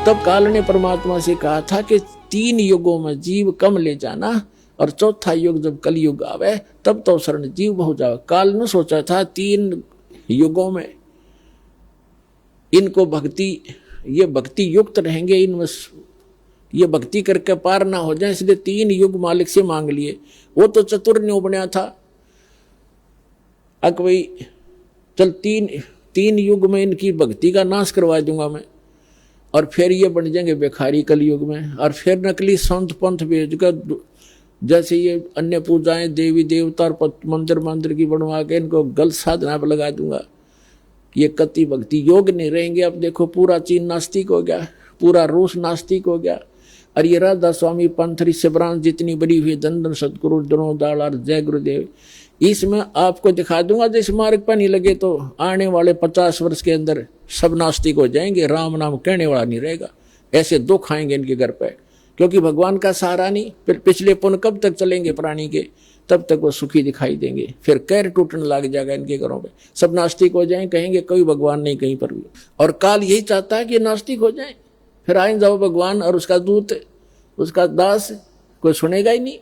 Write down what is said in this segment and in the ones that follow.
तब काल ने परमात्मा से कहा था कि 3 युगों में जीव कम ले जाना, और चौथा युग जब कलयुग आवे तब तो शरण जीव बहु जावे। काल ने सोचा था 3 युगों में इनको भक्ति, ये भक्ति युक्त रहेंगे, इनमें ये भक्ति करके पार ना हो जाए, इसलिए 3 युग मालिक से मांग लिए। वो तो चतुर न्यों बना था, अक भाई चल 3 युग में इनकी भक्ति का नाश करवा दूंगा मैं, और फिर ये बन जाएंगे भिखारी कलयुग में, और फिर नकली संत पंथ भेजकर जैसे ये अन्य पूजाएं देवी देवता और मंदिर की बनवा के इनको गलत साधना पर लगा दूंगा। ये कति भक्ति योग नहीं रहेंगे। अब देखो पूरा चीन नास्तिक हो गया, पूरा रूस नास्तिक हो गया, और ये राधा स्वामी पंथरी शिवरान जितनी बड़ी हुई दंदन सतगुरु जनोदाल और जय गुरुदेव, इसमें आपको दिखा दूंगा। जिस मार्ग पर नहीं लगे तो आने वाले 50 वर्ष के अंदर सब नास्तिक हो जाएंगे, राम नाम कहने वाला नहीं रहेगा। ऐसे दुख आएंगे इनके घर पे, क्योंकि भगवान का सहारा नहीं। फिर पिछले पुण्य कब तक चलेंगे प्राणी के, तब तक वो सुखी दिखाई देंगे। फिर कैर टूटने लग जाएगा इनके घरों पे, सब नास्तिक हो जाएं, कहेंगे कोई भगवान नहीं कहीं पर भी। और काल यही चाहता है कि नास्तिक हो जाएं, फिर आए जाओ भगवान और उसका दूत, उसका दास, कोई सुनेगा ही नहीं।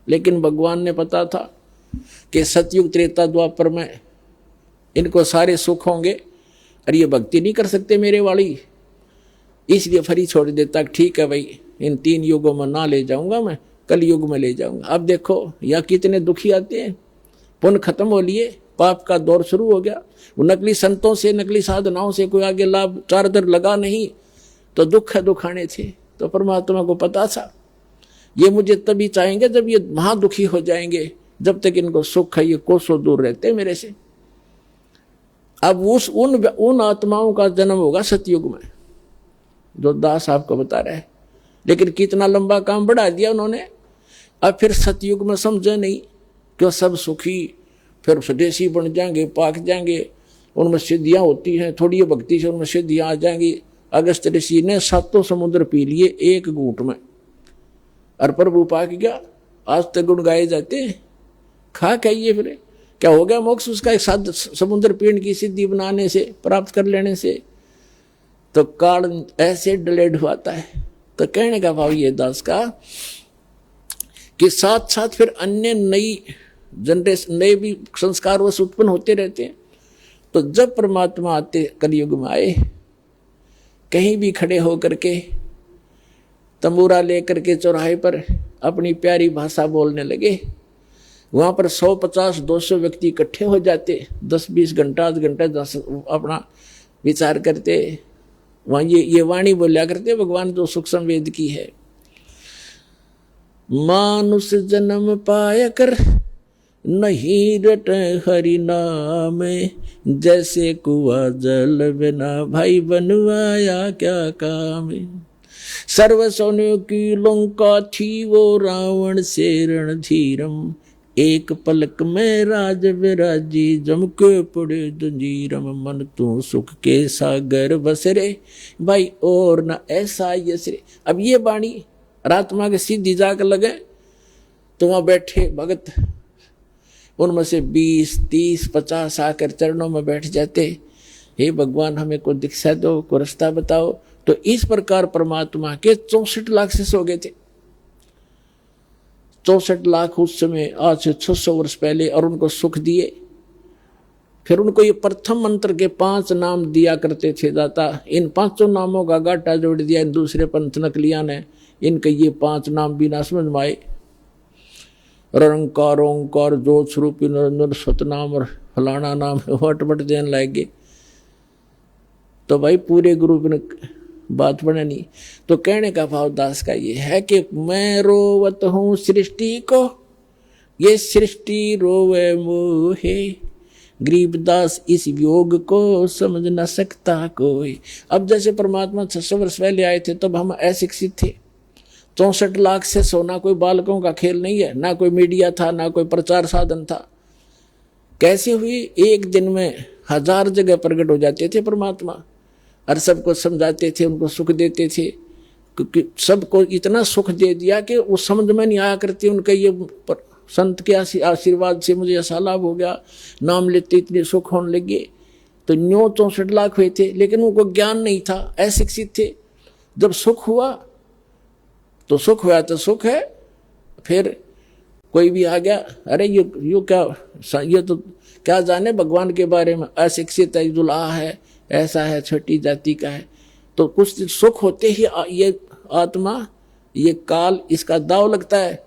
लेकिन भगवान ने पता था कि सतयुग त्रेता द्वापर में इनको सारे सुख होंगे, और ये भक्ति नहीं कर सकते मेरे वाली, इसलिए फरी छोड़ देता। ठीक है भाई, इन 3 युगों में ना ले जाऊंगा मैं, कल युग में ले जाऊंगा। अब देखो यहाँ कितने दुखी आते हैं, पुण्य खत्म हो लिए, पाप का दौर शुरू हो गया। वो नकली संतों से, नकली साधनाओं से कोई आगे लाभ चारदर लगा नहीं, तो दुख है दुखाने थे। तो परमात्मा को पता था ये मुझे तभी चाहेंगे जब ये महादुखी हो जाएंगे, जब तक इनको सुख है ये कोसों दूर रहते मेरे से। अब उन आत्माओं का जन्म होगा सतयुग में, जो दास आपको बता रहे हैं। लेकिन कितना लंबा काम बढ़ा दिया उन्होंने। अब फिर सतयुग में समझे नहीं कि सब सुखी फिर स्वदेशी बन जाएंगे, पाक जाएंगे, उनमें सिद्धियां होती हैं, थोड़ी भक्ति से उनमें सिद्धियां आ जाएंगी। अगस्त ऋषि ने 7 समुद्र पी लिए एक घूंट में, और प्रभु पाक गया। आज तक गुण गाए जाते हैं, खा कहिए फिर क्या हो गया मोक्ष उसका, एक 7 समुद्र पीने की सिद्धि बनाने से, प्राप्त कर लेने से। तो काल ऐसे डलेड हुआता है। तो कहने का भाव ये दास का कि साथ साथ फिर अन्य नई जनरेशन, नए भी संस्कार वश उत्पन्न होते रहते हैं। तो जब परमात्मा आते कलयुग में आए, कहीं भी खड़े होकर के तंबूरा लेकर के चौराहे पर अपनी प्यारी भाषा बोलने लगे, वहां पर 150-200 व्यक्ति इकट्ठे हो जाते, 10-20 घंटा, आध घंटा अपना विचार करते। वहां ये वाणी बोलिया करते भगवान जो सुख संवेद की है। मानुष जन्म पाया कर नहीं रट हरि नाम, जैसे कुआ जल बिना भाई बनवाया क्या काम। सर्व सोने की लंका थी वो रावण से रणधीरम, एक पलक में राज विराजी जम के पड़े जंजीरम। मन तू सुख के सागर बसरे भाई और न ऐसा यसरे। अब ये बाणी रात्मा के सीधी जाकर लगे तो वहां बैठे भगत, उनमें से 20, 30, 50 आकर चरणों में बैठ जाते। हे भगवान हमें को दीक्षा दो, को रास्ता बताओ। तो इस प्रकार परमात्मा के 64 लाख शिष्य हो गए थे। 64 लाख उस समय, आज से 600 वर्ष पहले, और उनको सुख दिए। फिर उनको ये प्रथम मंत्र के 5 नाम दिया करते थे दाता। इन 5 नामों का गाटा जोड़ दिया इन दूसरे पंथ नकलिया ने। इनके ये 5 नाम बिना समझ में आए, रंकार ओंकार ज्योत स्वरूपी निरंजन सतनाम और फलाना नाम हटपट देने लगे। तो भाई पूरे ग्रुप ने बात बने नहीं। तो कहने का भाव दास का ये है कि मैं रोवत हूँ सृष्टि को, ये सृष्टि रोवे मोहे। गरीबदास इस योग को समझ न सकता कोई। अब जैसे परमात्मा 600 वर्ष पहले आए थे तब हम अशिक्षित थे। 64 लाख से सोना कोई बालकों का खेल नहीं है, ना कोई मीडिया था, ना कोई प्रचार साधन था। कैसे हुई? एक दिन में 1000 जगह प्रकट हो जाते थे परमात्मा, और सबको समझाते थे, उनको सुख देते थे। क्योंकि सबको इतना सुख दे दिया कि वो समझ में नहीं आया करती। उनका ये संत के आशीर्वाद से मुझे ऐसा लाभ हो गया, नाम लेते इतने सुख होने लगे। तो 64 लाख हुए थे, लेकिन उनको ज्ञान नहीं था, अशिक्षित थे। जब सुख हुआ तो सुख हुआ तो सुख है, फिर कोई भी आ गया, अरे ये क्या, ये तो क्या जाने भगवान के बारे में, अशिक्षित है, दुल्हा है, ऐसा है, छोटी जाति का है। तो कुछ सुख होते ही ये आत्मा, ये काल, इसका दाव लगता है।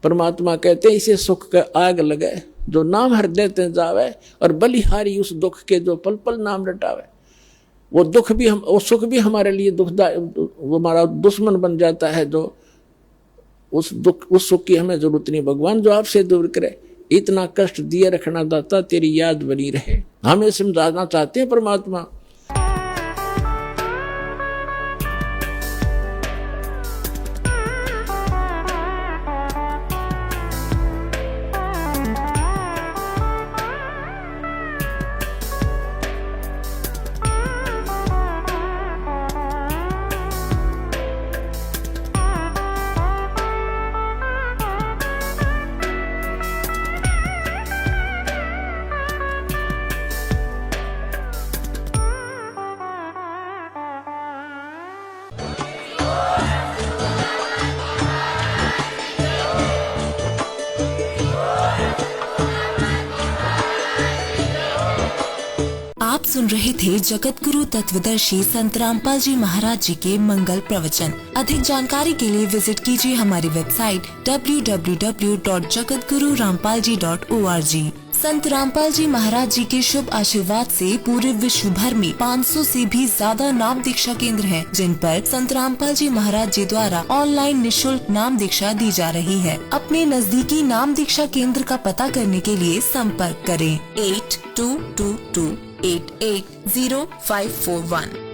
परमात्मा कहते हैं इसे सुख का आग लगे, जो नाम हृदय ते जावे, और बलिहारी उस दुख के जो पल पल नाम रटावे। वो दुख भी वो सुख भी हमारे लिए दुखदायक, वो हमारा दुश्मन बन जाता है। जो उस सुख की हमें जरूरत नहीं, भगवान जो आपसे दूर करे। इतना कष्ट दिए रखना दाता, तेरी याद बनी रहे, हमें समझाना चाहते हैं परमात्मा। आप सुन रहे थे जगत गुरु तत्वदर्शी संत रामपाल जी महाराज जी के मंगल प्रवचन। अधिक जानकारी के लिए विजिट कीजिए हमारी वेबसाइट www.jagatgururampalji.org। संत रामपाल जी महाराज जी के शुभ आशीर्वाद से पूरे विश्व भर में 500 से भी ज्यादा नाम दीक्षा केंद्र हैं, जिन पर संत रामपाल जी महाराज जी द्वारा ऑनलाइन निशुल्क नाम दीक्षा दी जा रही है। अपने नजदीकी नाम दीक्षा केंद्र का पता करने के लिए संपर्क करें 8222880541।